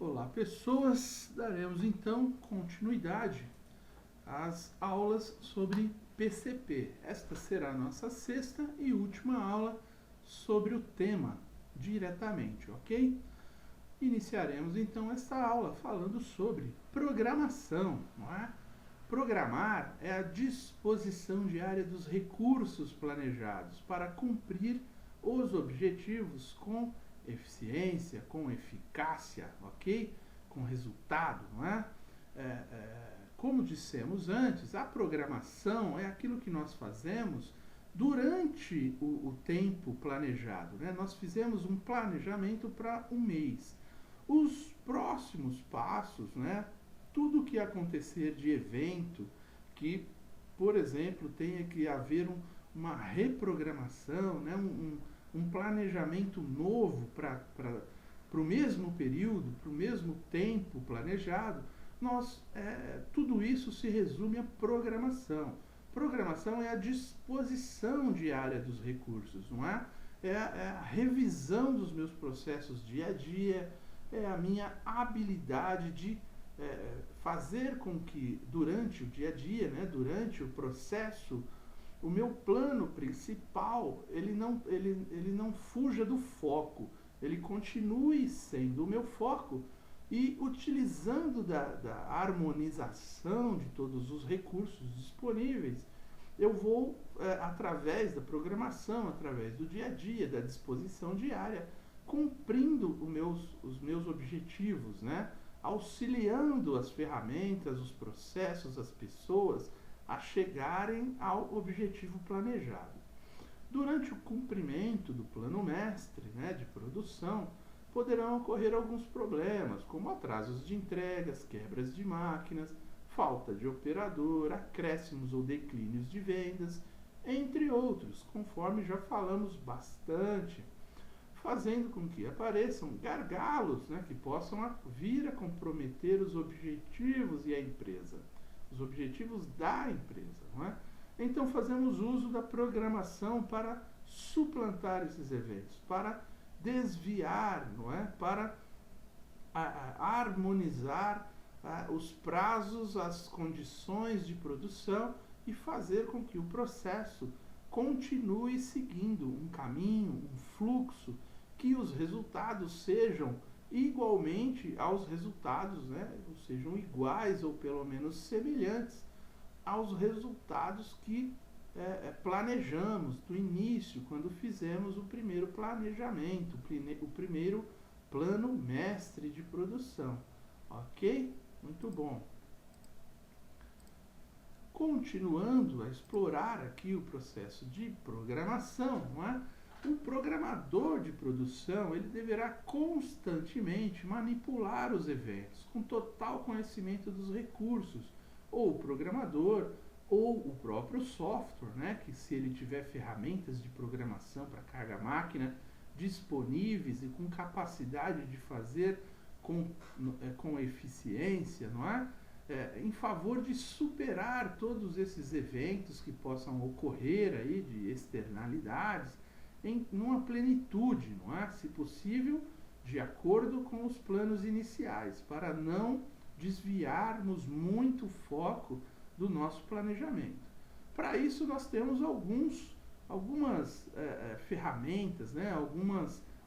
Olá, pessoas! Daremos então continuidade às aulas sobre PCP. Esta será a nossa sexta e última aula sobre o tema diretamente, ok? Iniciaremos então esta aula falando sobre programação, não é? Programar é a disposição diária dos recursos planejados para cumprir os objetivos com eficiência, com eficácia, ok? Com resultado, não é? Como dissemos antes, a programação é aquilo que nós fazemos durante o tempo planejado, né? Nós fizemos um planejamento para um mês. Os próximos passos, né? Tudo que acontecer de evento, que, por exemplo, tenha que haver uma reprogramação, né? Um planejamento novo para o mesmo período, para o mesmo tempo planejado, tudo isso se resume à programação. Programação é a disposição diária dos recursos, não é? É a revisão dos meus processos dia a dia, é a minha habilidade de fazer com que durante o dia a dia, né, durante o processo, o meu plano principal ele não fuja do foco, ele continue sendo o meu foco e utilizando da harmonização de todos os recursos disponíveis, eu vou, através da programação, através do dia a dia, da disposição diária, cumprindo os meus objetivos, né? Auxiliando as ferramentas, os processos, as pessoas a chegarem ao objetivo planejado. Durante o cumprimento do plano mestre, né, de produção, poderão ocorrer alguns problemas, como atrasos de entregas, quebras de máquinas, falta de operador, acréscimos ou declínios de vendas, entre outros, conforme já falamos bastante, fazendo com que apareçam gargalos, né, que possam vir a comprometer os objetivos e a empresa, os objetivos da empresa, não é? Então fazemos uso da programação para suplantar esses eventos, para desviar, não é? Para harmonizar os prazos, as condições de produção e fazer com que o processo continue seguindo um caminho, um fluxo, que os resultados sejam igualmente aos resultados, né? Ou sejam iguais ou pelo menos semelhantes aos resultados que planejamos do início, quando fizemos o primeiro planejamento, o primeiro plano mestre de produção. Ok? Muito bom. Continuando a explorar aqui o processo de programação, não é? O programador de produção ele deverá constantemente manipular os eventos com total conhecimento dos recursos, ou o programador, ou o próprio software, né? Que se ele tiver ferramentas de programação para carga máquina disponíveis e com capacidade de fazer com eficiência, não é? Em favor de superar todos esses eventos que possam ocorrer aí de externalidades numa plenitude, não é? Se possível, de acordo com os planos iniciais, para não desviarmos muito o foco do nosso planejamento. Para isso nós temos algumas ferramentas, né?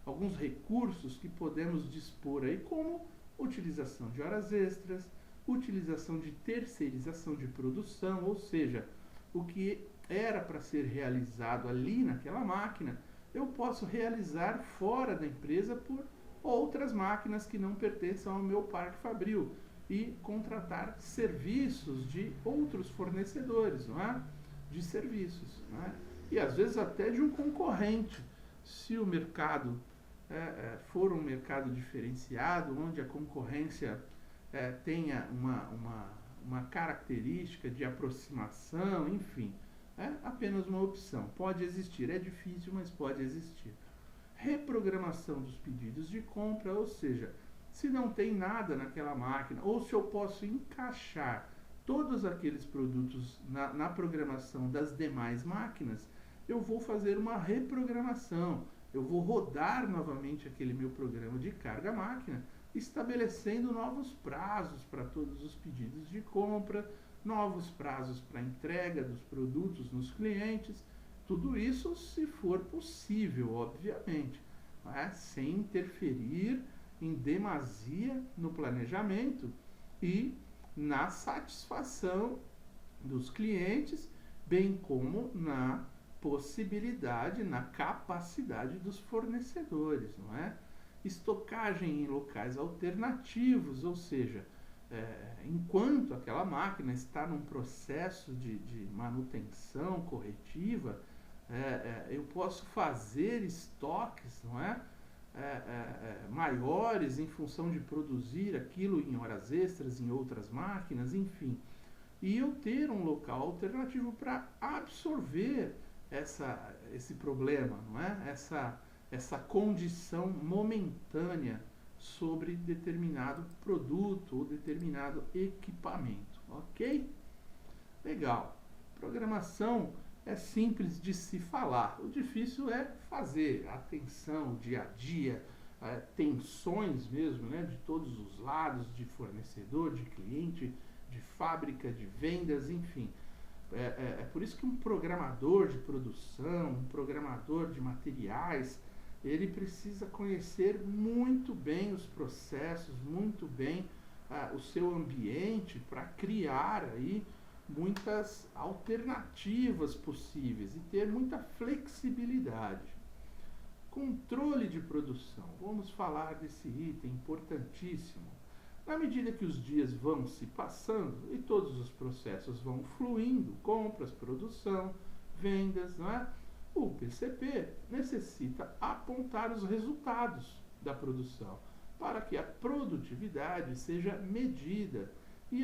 Alguns recursos que podemos dispor aí, como utilização de horas extras, utilização de terceirização de produção, ou seja, o que era para ser realizado ali naquela máquina, eu posso realizar fora da empresa por outras máquinas que não pertençam ao meu parque fabril e contratar serviços de outros fornecedores, não é? De serviços, não é? E às vezes até de um concorrente, se o mercado for um mercado diferenciado, onde a concorrência tenha uma característica de aproximação, enfim, é apenas uma opção. Pode existir, é difícil, mas pode existir. Reprogramação dos pedidos de compra, ou seja, se não tem nada naquela máquina, ou se eu posso encaixar todos aqueles produtos na programação das demais máquinas, eu vou fazer uma reprogramação. Eu vou rodar novamente aquele meu programa de carga máquina estabelecendo novos prazos para todos os pedidos de compra, novos prazos para entrega dos produtos nos clientes, tudo isso se for possível, obviamente, né? Sem interferir em demasia no planejamento e na satisfação dos clientes, bem como na possibilidade, na capacidade dos fornecedores, não é? Estocagem em locais alternativos, ou seja, enquanto aquela máquina está num processo de manutenção corretiva, eu posso fazer estoques, não é? Maiores em função de produzir aquilo em horas extras em outras máquinas, enfim. E eu ter um local alternativo para absorver esse problema, não é? Essa condição momentânea sobre determinado produto ou determinado equipamento, ok? Legal. Programação é simples de se falar, o difícil é fazer. Atenção, dia a dia, tensões mesmo, né, de todos os lados, de fornecedor, de cliente, de fábrica, de vendas, enfim. É por isso que um programador de produção, um programador de materiais, ele precisa conhecer muito bem os processos, muito bem o seu ambiente para criar aí muitas alternativas possíveis e ter muita flexibilidade. Controle de produção. Vamos falar desse item importantíssimo. Na medida que os dias vão se passando e todos os processos vão fluindo, compras, produção, vendas, não é? O PCP necessita apontar os resultados da produção para que a produtividade seja medida e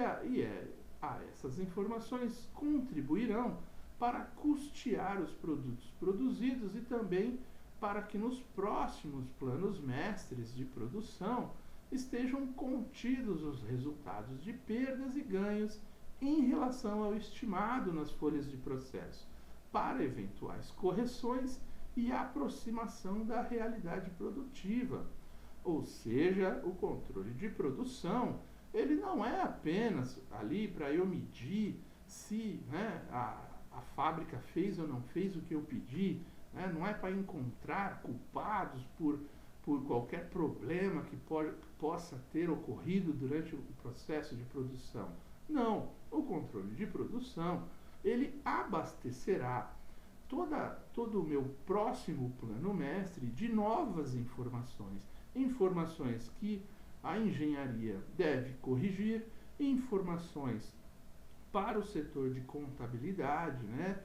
essas informações contribuirão para custear os produtos produzidos e também para que nos próximos planos mestres de produção estejam contidos os resultados de perdas e ganhos em relação ao estimado nas folhas de processo, para eventuais correções e aproximação da realidade produtiva. Ou seja, o controle de produção, ele não é apenas ali para eu medir se, né, a fábrica fez ou não fez o que eu pedi, né, não é para encontrar culpados por qualquer problema que possa ter ocorrido durante o processo de produção. Não, o controle de produção, ele abastecerá todo o meu próximo plano mestre de novas informações, informações que a engenharia deve corrigir, informações para o setor de contabilidade, né,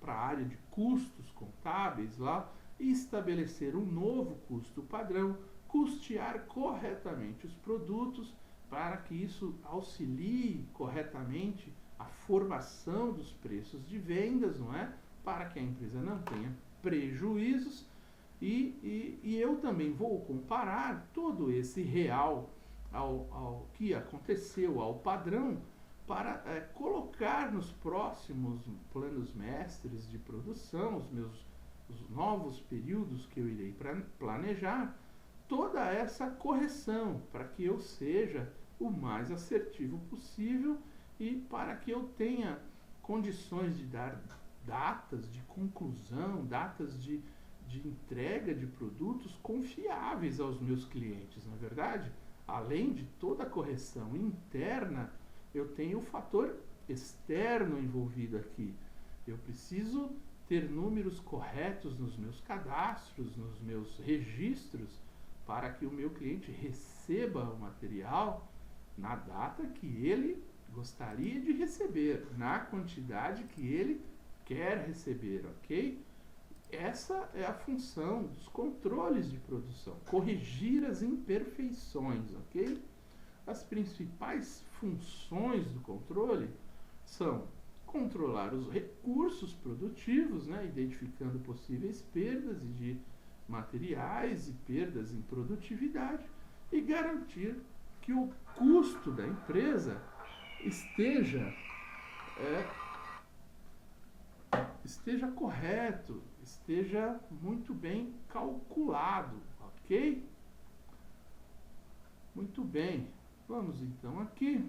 para a área de custos contábeis lá, e estabelecer um novo custo padrão, custear corretamente os produtos para que isso auxilie corretamente a formação dos preços de vendas, não é? Para que a empresa não tenha prejuízos. E eu também vou comparar todo esse real ao que aconteceu, ao padrão, para colocar nos próximos planos mestres de produção, os novos períodos que eu irei planejar, toda essa correção, para que eu seja o mais assertivo possível e para que eu tenha condições de dar datas de conclusão, datas de entrega de produtos confiáveis aos meus clientes, não é verdade? Além de toda a correção interna, eu tenho o fator externo envolvido aqui. Eu preciso ter números corretos nos meus cadastros, nos meus registros, para que o meu cliente receba o material na data que ele gostaria de receber, na quantidade que ele quer receber, ok? Essa é a função dos controles de produção, corrigir as imperfeições, ok? As principais funções do controle são controlar os recursos produtivos, né, identificando possíveis perdas de materiais e perdas em produtividade, e garantir que o custo da empresa esteja correto, esteja muito bem calculado, ok? Muito bem, vamos então aqui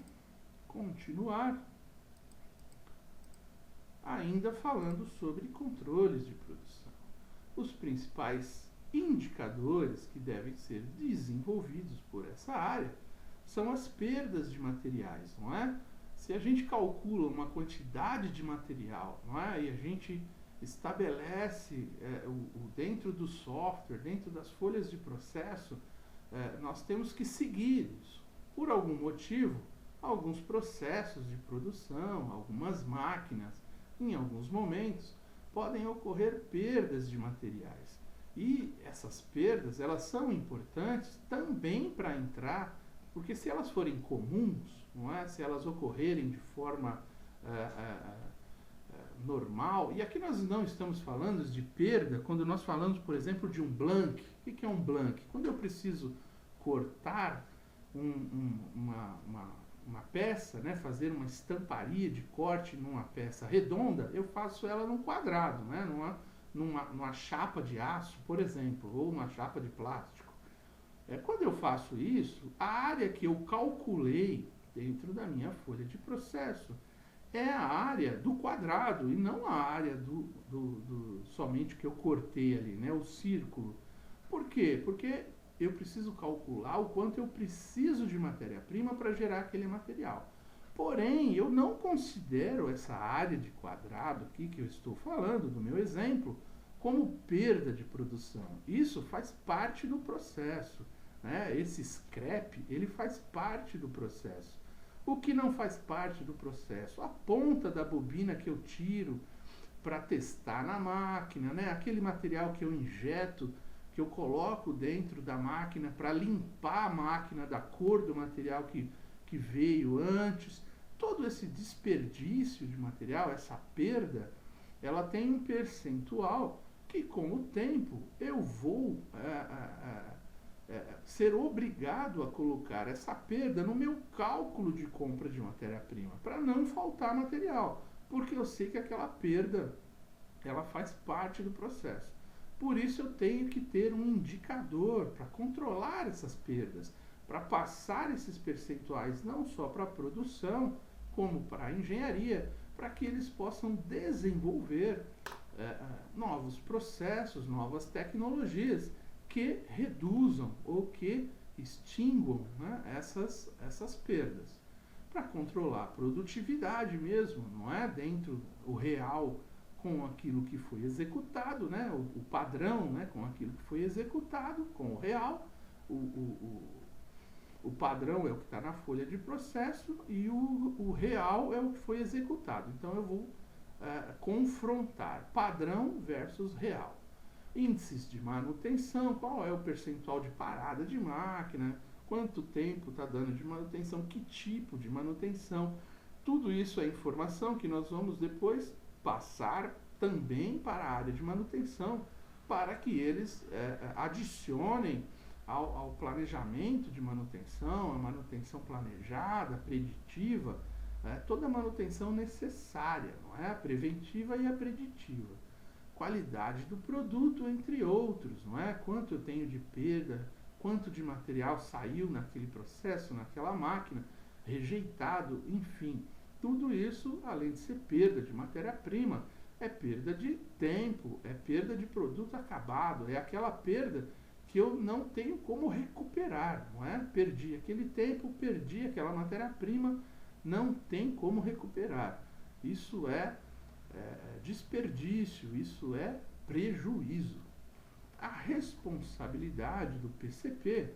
continuar ainda falando sobre controles de produção. Os principais indicadores que devem ser desenvolvidos por essa área são as perdas de materiais, não é? Se a gente calcula uma quantidade de material, não é? E a gente estabelece dentro do software, dentro das folhas de processo, nós temos que seguir isso. Por algum motivo, alguns processos de produção, algumas máquinas, em alguns momentos, podem ocorrer perdas de materiais. E essas perdas, elas são importantes também para entrar, porque se elas forem comuns, não é? Se elas ocorrerem de forma normal, e aqui nós não estamos falando de perda, quando nós falamos, por exemplo, de um blank. O que é um blank? Quando eu preciso cortar uma peça, né, fazer uma estamparia de corte numa peça redonda, eu faço ela num quadrado, né, numa chapa de aço, por exemplo, ou numa chapa de plástico. Quando eu faço isso, a área que eu calculei dentro da minha folha de processo é a área do quadrado e não a área somente que eu cortei ali, né, o círculo. Por quê? Porque eu preciso calcular o quanto eu preciso de matéria-prima para gerar aquele material. Porém, eu não considero essa área de quadrado aqui que eu estou falando, do meu exemplo, como perda de produção. Isso faz parte do processo, né? Esse scrap, ele faz parte do processo. O que não faz parte do processo? A ponta da bobina que eu tiro para testar na máquina, né? Aquele material que eu injeto, que eu coloco dentro da máquina para limpar a máquina da cor do material que veio antes. Todo esse desperdício de material, essa perda, ela tem um percentual que com o tempo eu vou ser obrigado a colocar essa perda no meu cálculo de compra de matéria-prima, para não faltar material, porque eu sei que aquela perda ela faz parte do processo. Por isso eu tenho que ter um indicador para controlar essas perdas, para passar esses percentuais não só para a produção, como para a engenharia, para que eles possam desenvolver novos processos, novas tecnologias que reduzam ou que extinguam, né, essas perdas. Para controlar a produtividade mesmo, não é? Dentro o real com aquilo que foi executado, né? O padrão, né? Com aquilo que foi executado, com o real. O padrão é o que está na folha de processo e o real é o que foi executado. Então eu vou confrontar padrão versus real. Índices de manutenção, qual é o percentual de parada de máquina, quanto tempo está dando de manutenção, que tipo de manutenção. Tudo isso é informação que nós vamos depois passar também para a área de manutenção, para que eles adicionem ao planejamento de manutenção, a manutenção planejada, preditiva, toda a manutenção necessária, não é? A preventiva e a preditiva. Qualidade do produto, entre outros, não é? Quanto eu tenho de perda, quanto de material saiu naquele processo, naquela máquina, rejeitado, enfim. Tudo isso, além de ser perda de matéria-prima, é perda de tempo, é perda de produto acabado, é aquela perda que eu não tenho como recuperar, não é? Perdi aquele tempo, perdi aquela matéria-prima, não tem como recuperar. Isso é desperdício, isso é prejuízo. A responsabilidade do PCP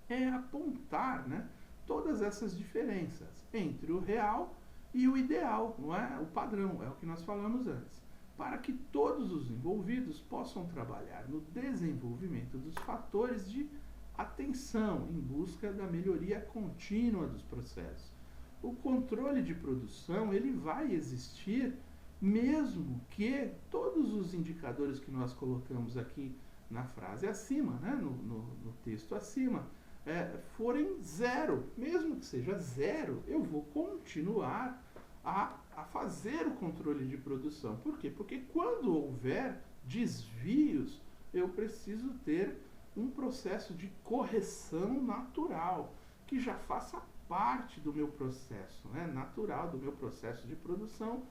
é apontar, né, todas essas diferenças entre o real e o ideal, não é? O padrão, é o que nós falamos antes, para que todos os envolvidos possam trabalhar no desenvolvimento dos fatores de atenção em busca da melhoria contínua dos processos. O controle de produção, ele vai existir mesmo que todos os indicadores que nós colocamos aqui na frase acima, né, no texto acima, forem zero. Mesmo que seja zero, eu vou continuar a fazer o controle de produção. Por quê? Porque quando houver desvios, eu preciso ter um processo de correção natural, que já faça parte do meu processo, né, natural, do meu processo de produção,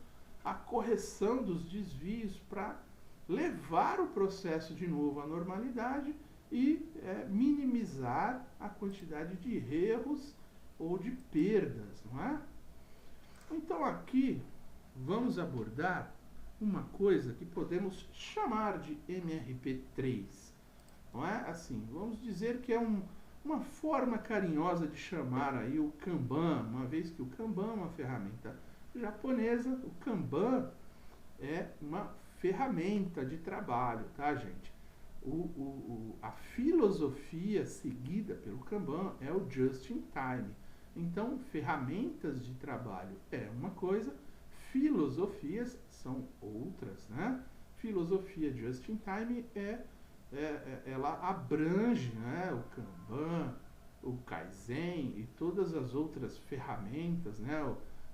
a correção dos desvios para levar o processo de novo à normalidade e minimizar a quantidade de erros ou de perdas, não é? Então aqui vamos abordar uma coisa que podemos chamar de MRP3, não é? Assim, vamos dizer que é uma forma carinhosa de chamar aí o Kanban, uma vez que o Kanban é uma ferramenta japonesa, o Kanban é uma ferramenta de trabalho, tá, gente? A filosofia seguida pelo Kanban é o Just in Time. Então, ferramentas de trabalho é uma coisa, filosofias são outras, né? Filosofia Just in Time ela abrange, né, o Kanban, o Kaizen e todas as outras ferramentas, né,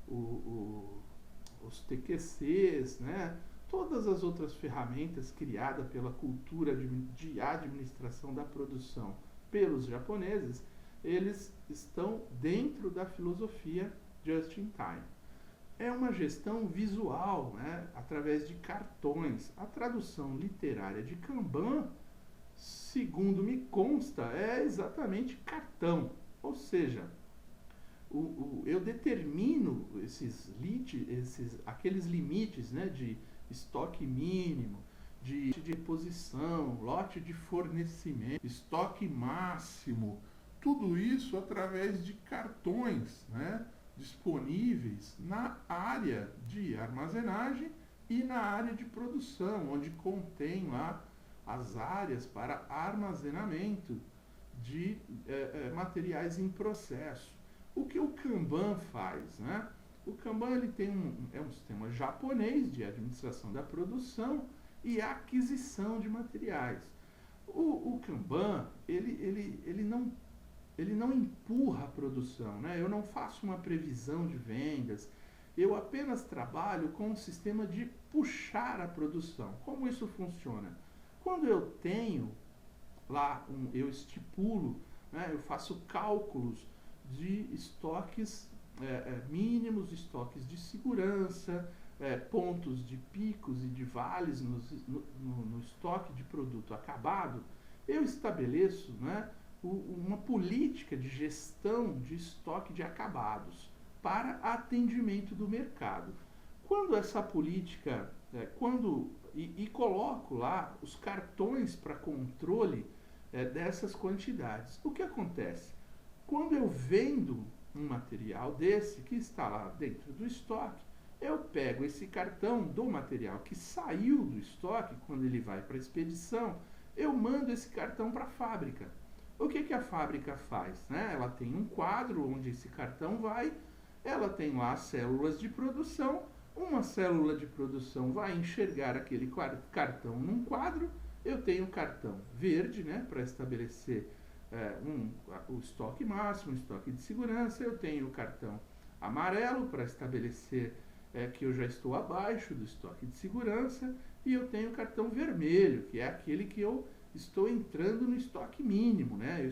os TQCs, né, todas as outras ferramentas criadas pela cultura de administração da produção pelos japoneses, eles estão dentro da filosofia Just in Time. É uma gestão visual, né, através de cartões. A tradução literária de Kanban, segundo me consta, é exatamente cartão. Ou seja, eu determino aqueles limites, né, de estoque mínimo, de reposição, lote de fornecimento, estoque máximo, tudo isso através de cartões, né, disponíveis na área de armazenagem e na área de produção, onde contém lá as áreas para armazenamento de materiais em processo. O que o Kanban faz, né? O Kanban ele tem um sistema japonês de administração da produção e aquisição de materiais. O Kanban ele não empurra a produção, né? Eu não faço uma previsão de vendas, eu apenas trabalho com um sistema de puxar a produção. Como isso funciona? Quando eu tenho lá, eu estipulo, né, eu faço cálculos de estoques mínimos, estoques de segurança, pontos de picos e de vales no estoque de produto acabado, eu estabeleço, né, uma política de gestão de estoque de acabados para atendimento do mercado. Quando essa política, e coloco lá os cartões para controle dessas quantidades. O que acontece? Quando eu vendo um material desse que está lá dentro do estoque, eu pego esse cartão do material que saiu do estoque, quando ele vai para a expedição, eu mando esse cartão para a fábrica. O que a fábrica faz? Né? Ela tem um quadro onde esse cartão vai, ela tem lá as células de produção, uma célula de produção vai enxergar aquele cartão num quadro, eu tenho o cartão verde, né, para estabelecer o estoque máximo, o estoque de segurança, eu tenho o cartão amarelo para estabelecer que eu já estou abaixo do estoque de segurança, e eu tenho o cartão vermelho, que é aquele que eu estou entrando no estoque mínimo, né? Eu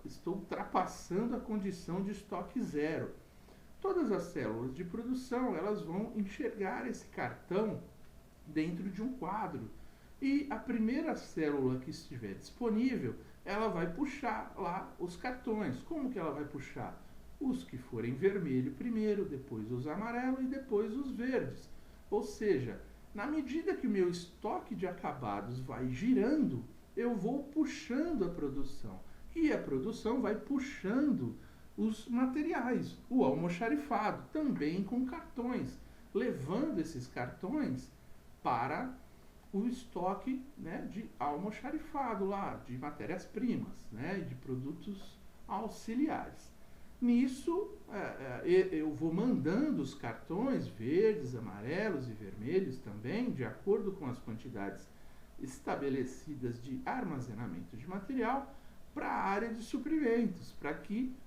estou ultrapassando a condição de estoque zero. Todas as células de produção, elas vão enxergar esse cartão dentro de um quadro. E a primeira célula que estiver disponível, ela vai puxar lá os cartões. Como que ela vai puxar? Os que forem vermelho primeiro, depois os amarelos e depois os verdes. Ou seja, na medida que o meu estoque de acabados vai girando, eu vou puxando a produção. E a produção vai puxando os materiais, o almoxarifado, também com cartões, levando esses cartões para o estoque, né, de almoxarifado lá, de matérias-primas, né, e de produtos auxiliares. Nisso, eu vou mandando os cartões verdes, amarelos e vermelhos também, de acordo com as quantidades estabelecidas de armazenamento de material, para a área de suprimentos,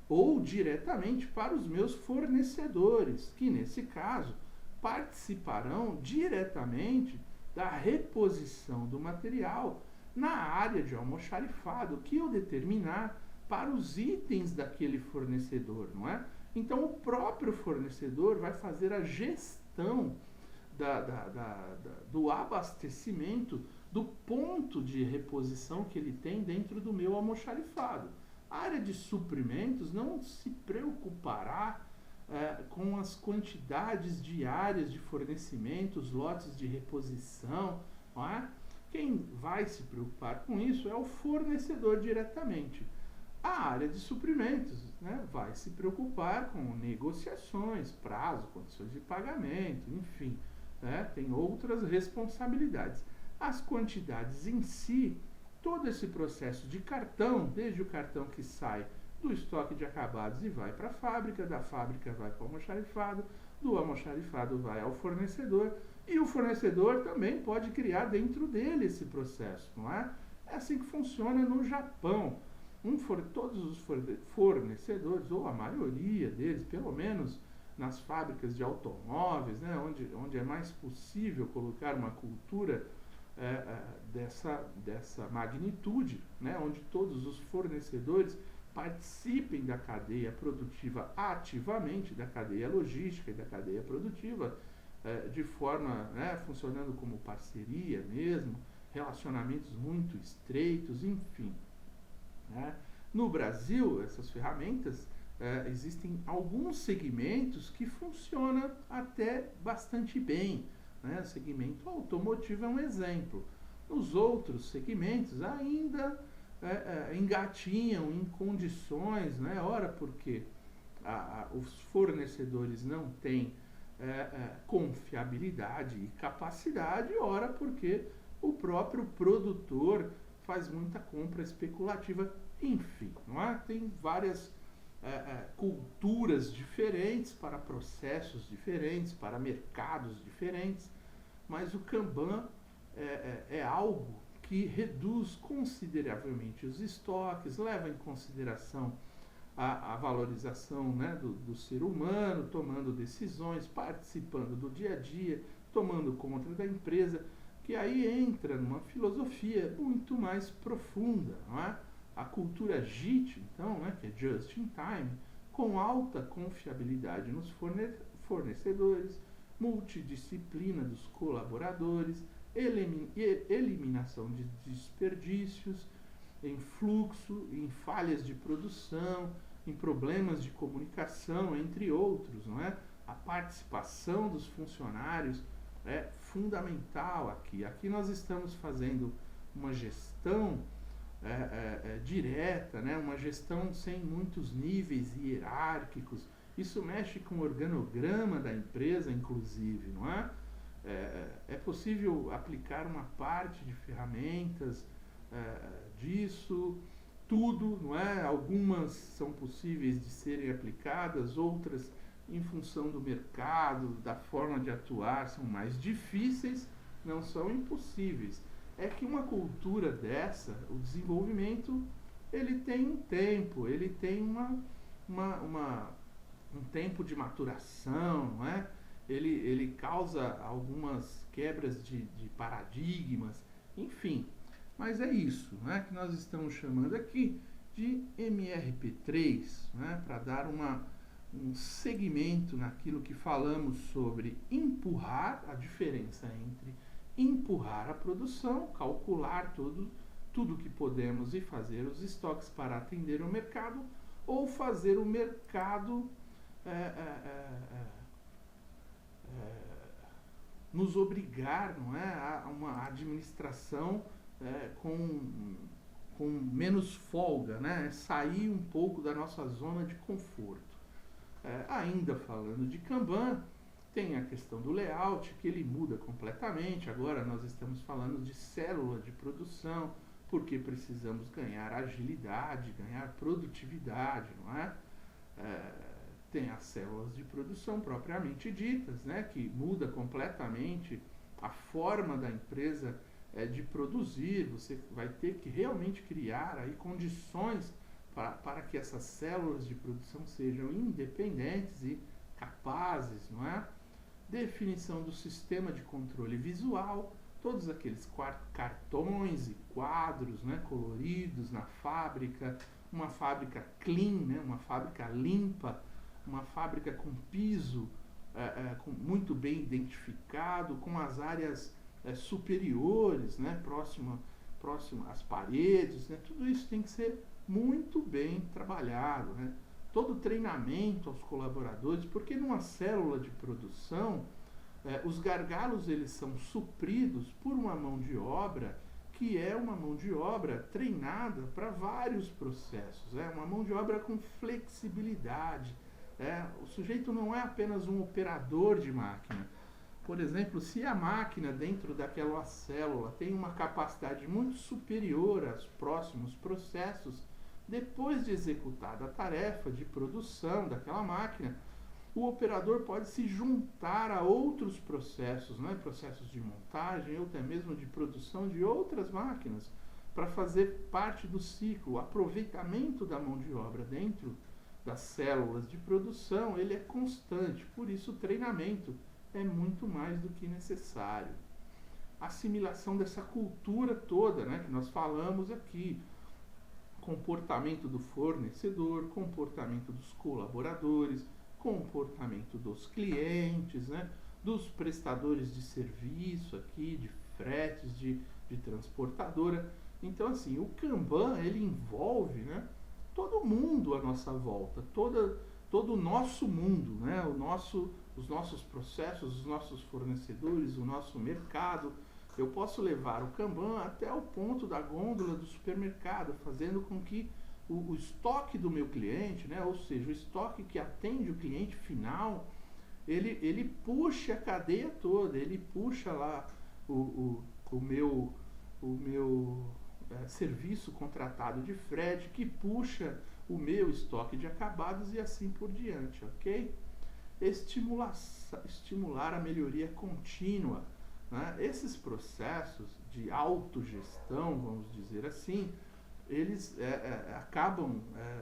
ou diretamente para os meus fornecedores, que nesse caso participarão diretamente da reposição do material na área de almoxarifado que eu determinar para os itens daquele fornecedor, não é? Então, o próprio fornecedor vai fazer a gestão do abastecimento do ponto de reposição que ele tem dentro do meu almoxarifado. A área de suprimentos não se preocupará com as quantidades diárias de fornecimentos, lotes de reposição, não é? Quem vai se preocupar com isso é o fornecedor diretamente. A área de suprimentos, né, vai se preocupar com negociações, prazo, condições de pagamento, enfim, né, tem outras responsabilidades. As quantidades em si, todo esse processo de cartão, desde o cartão que sai do estoque de acabados e vai para a fábrica, da fábrica vai para o almoxarifado, do almoxarifado vai ao fornecedor, e o fornecedor também pode criar dentro dele esse processo, não é? É assim que funciona no Japão. Todos os fornecedores, ou a maioria deles, pelo menos nas fábricas de automóveis, né, onde é mais possível colocar uma cultura dessa magnitude, né, onde todos os fornecedores participem da cadeia produtiva ativamente, da cadeia logística e da cadeia produtiva, de forma, né, funcionando como parceria mesmo, relacionamentos muito estreitos, enfim. Né? No Brasil, essas ferramentas, existem alguns segmentos que funcionam até bastante bem. Né? O segmento automotivo é um exemplo. Nos outros segmentos ainda engatinham em condições, né? Ora porque os fornecedores não têm confiabilidade e capacidade, ora porque o próprio produtor faz muita compra especulativa, enfim, não é? Tem várias culturas diferentes para processos diferentes, para mercados diferentes, mas o Kanban é algo que reduz consideravelmente os estoques, leva em consideração a valorização, né, do ser humano, tomando decisões, participando do dia a dia, tomando conta da empresa, que aí entra numa filosofia muito mais profunda, não é? A cultura JIT, então, né, que é Just in Time, com alta confiabilidade nos fornecedores, multidisciplina dos colaboradores, eliminação de desperdícios, em fluxo, em falhas de produção, em problemas de comunicação, entre outros, não é? A participação dos funcionários é fundamental aqui. Aqui nós estamos fazendo uma gestão direta, né? Uma gestão sem muitos níveis hierárquicos. Isso mexe com o organograma da empresa, inclusive, não é? É possível aplicar uma parte de ferramentas disso, tudo, não é? Algumas são possíveis de serem aplicadas, outras, em função do mercado, da forma de atuar, são mais difíceis, não são impossíveis. É que uma cultura dessa, o desenvolvimento, ele tem um tempo, ele tem um tempo de maturação, não é? Ele causa algumas quebras de paradigmas, enfim. Mas é isso, né, que nós estamos chamando aqui de MRP3, né, para dar um segmento naquilo que falamos sobre empurrar, a diferença entre empurrar a produção, calcular tudo que podemos e fazer os estoques para atender o mercado, ou fazer o mercado nos obrigar, não é, a uma administração com menos folga, né? Sair um pouco da nossa zona de conforto. Ainda falando de Kanban, tem a questão do layout, que ele muda completamente. Agora nós estamos falando de célula de produção, porque precisamos ganhar agilidade, ganhar produtividade, não é? Tem as células de produção propriamente ditas, né, que muda completamente a forma da empresa de produzir. Você vai ter que realmente criar aí condições para que essas células de produção sejam independentes e capazes, não é? Definição do sistema de controle visual, todos aqueles cartões e quadros, né, coloridos na fábrica, uma fábrica clean, né, uma fábrica limpa, uma fábrica com piso muito bem identificado, com as áreas superiores, né, próximo às paredes, né, tudo isso tem que ser muito bem trabalhado, né? Todo treinamento aos colaboradores, porque numa célula de produção, os gargalos eles são supridos por uma mão de obra que é uma mão de obra treinada para vários processos, uma mão de obra com flexibilidade. O sujeito não é apenas um operador de máquina. Por exemplo, se a máquina dentro daquela célula tem uma capacidade muito superior aos próximos processos, depois de executada a tarefa de produção daquela máquina, o operador pode se juntar a outros processos, né, processos de montagem ou até mesmo de produção de outras máquinas, para fazer parte do ciclo. O aproveitamento da mão de obra dentro das células de produção, ele é constante, por isso o treinamento é muito mais do que necessário. A assimilação dessa cultura toda, né, que nós falamos aqui, comportamento do fornecedor, comportamento dos colaboradores, comportamento dos clientes, né, dos prestadores de serviço aqui, de fretes, de transportadora. Então, assim, o Kanban, ele envolve, né, todo mundo à nossa volta, todo o nosso mundo, né, os nossos processos, os nossos fornecedores, o nosso mercado. Eu posso levar o Kanban até o ponto da gôndola do supermercado, fazendo com que o estoque do meu cliente, né, ou seja, o estoque que atende o cliente final, ele puxa a cadeia toda, ele puxa lá o meu serviço contratado de frete, que puxa o meu estoque de acabados e assim por diante, ok? Estimular a melhoria contínua. Né? Esses processos de autogestão, vamos dizer assim, eles acabam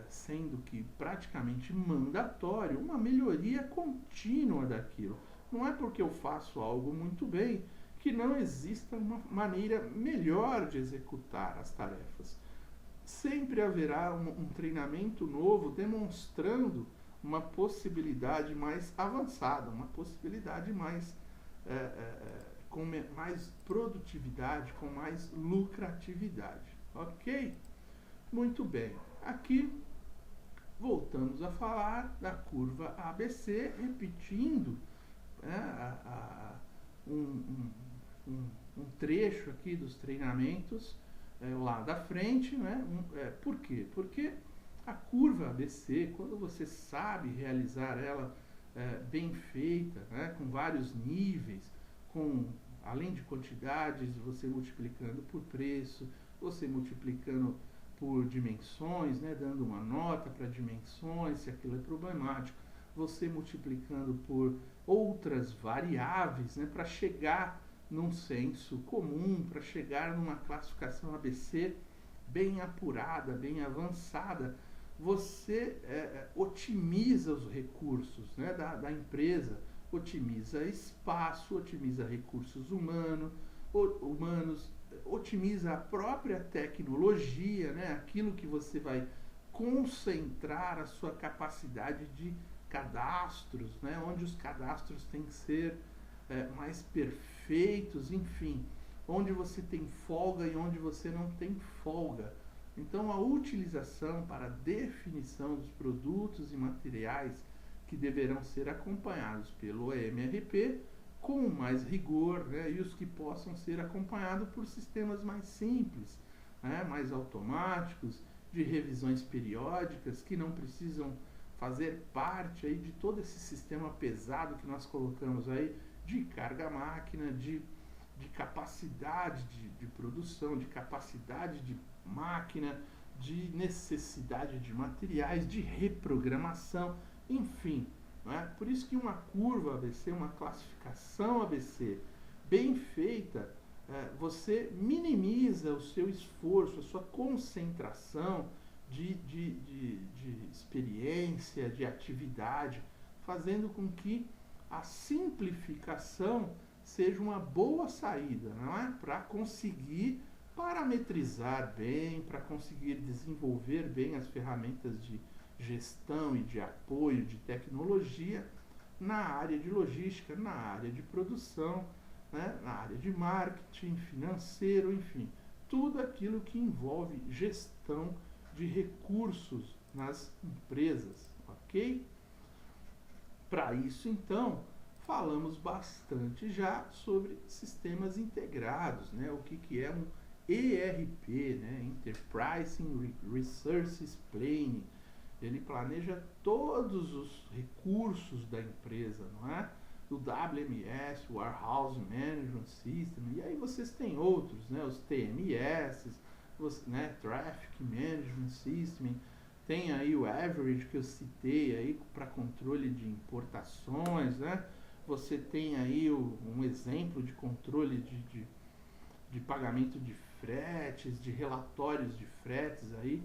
sendo que praticamente mandatório uma melhoria contínua daquilo. Não é porque eu faço algo muito bem que não exista uma maneira melhor de executar as tarefas. Sempre haverá um treinamento novo demonstrando uma possibilidade mais avançada, uma possibilidade mais com mais produtividade, com mais lucratividade. Ok? Muito bem. Aqui voltamos a falar da curva ABC, repetindo um trecho aqui dos treinamentos lá da frente. Né? Por quê? Porque a curva ABC, quando você sabe realizar ela bem feita, né? Com vários níveis, além de quantidades, você multiplicando por preço, você multiplicando por dimensões, né, dando uma nota para dimensões, se aquilo é problemático, você multiplicando por outras variáveis, né, para chegar num senso comum, para chegar numa classificação ABC bem apurada, bem avançada, você otimiza os recursos, né, da empresa, otimiza espaço, otimiza recursos humanos, otimiza a própria tecnologia, né? Aquilo que você vai concentrar a sua capacidade de cadastros, né? Onde os cadastros têm que ser mais perfeitos, enfim, onde você tem folga e onde você não tem folga. Então, a utilização para a definição dos produtos e materiais que deverão ser acompanhados pelo MRP com mais rigor, né, e os que possam ser acompanhados por sistemas mais simples, né, mais automáticos, de revisões periódicas, que não precisam fazer parte aí de todo esse sistema pesado que nós colocamos aí, de carga-máquina, de capacidade de produção, de capacidade de máquina, de necessidade de materiais, de reprogramação, enfim. Por isso que uma curva ABC, uma classificação ABC bem feita, você minimiza o seu esforço, a sua concentração de experiência, de atividade, fazendo com que a simplificação seja uma boa saída, não é? Para conseguir parametrizar bem, para conseguir desenvolver bem as ferramentas de gestão e de apoio de tecnologia na área de logística, na área de produção, né? Na área de marketing, financeiro, enfim, tudo aquilo que envolve gestão de recursos nas empresas, ok? Para isso, então, falamos bastante já sobre sistemas integrados, né? O que é um ERP, né? Enterprise Resources Planning. Ele planeja todos os recursos da empresa, não é? O WMS, Warehouse Management System, e aí vocês têm outros, né? Os TMS, né? Traffic Management System, tem aí o Average que eu citei aí para controle de importações, né? Você tem aí um exemplo de controle de pagamento de fretes, de relatórios de fretes aí,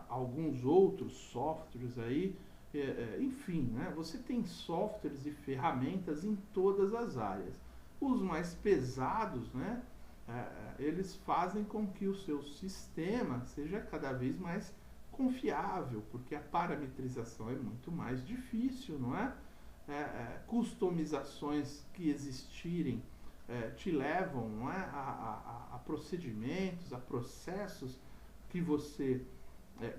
alguns outros softwares aí, enfim, né? Você tem softwares e ferramentas em todas as áreas. Os mais pesados, né? Eles fazem com que o seu sistema seja cada vez mais confiável, porque a parametrização é muito mais difícil, não é? Customizações que existirem te levam, não é? A procedimentos, a processos que você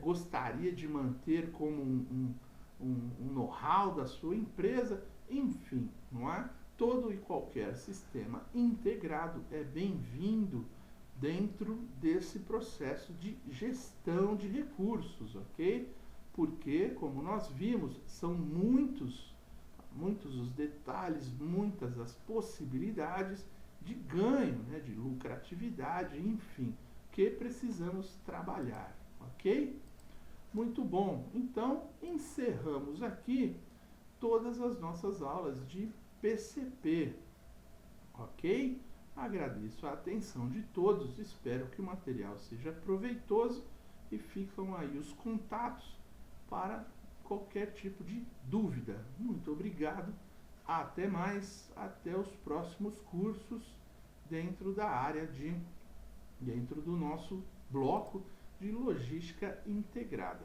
gostaria de manter como um know-how da sua empresa, enfim, não é? Todo e qualquer sistema integrado é bem-vindo dentro desse processo de gestão de recursos, ok? Porque, como nós vimos, são muitos os detalhes, muitas as possibilidades de ganho, né, de lucratividade, enfim, que precisamos trabalhar, ok? Muito bom, então encerramos aqui todas as nossas aulas de PCP, ok? Agradeço a atenção de todos, espero que o material seja proveitoso e ficam aí os contatos para qualquer tipo de dúvida. Muito obrigado, até mais, até os próximos cursos dentro da área dentro do nosso bloco de logística integrada.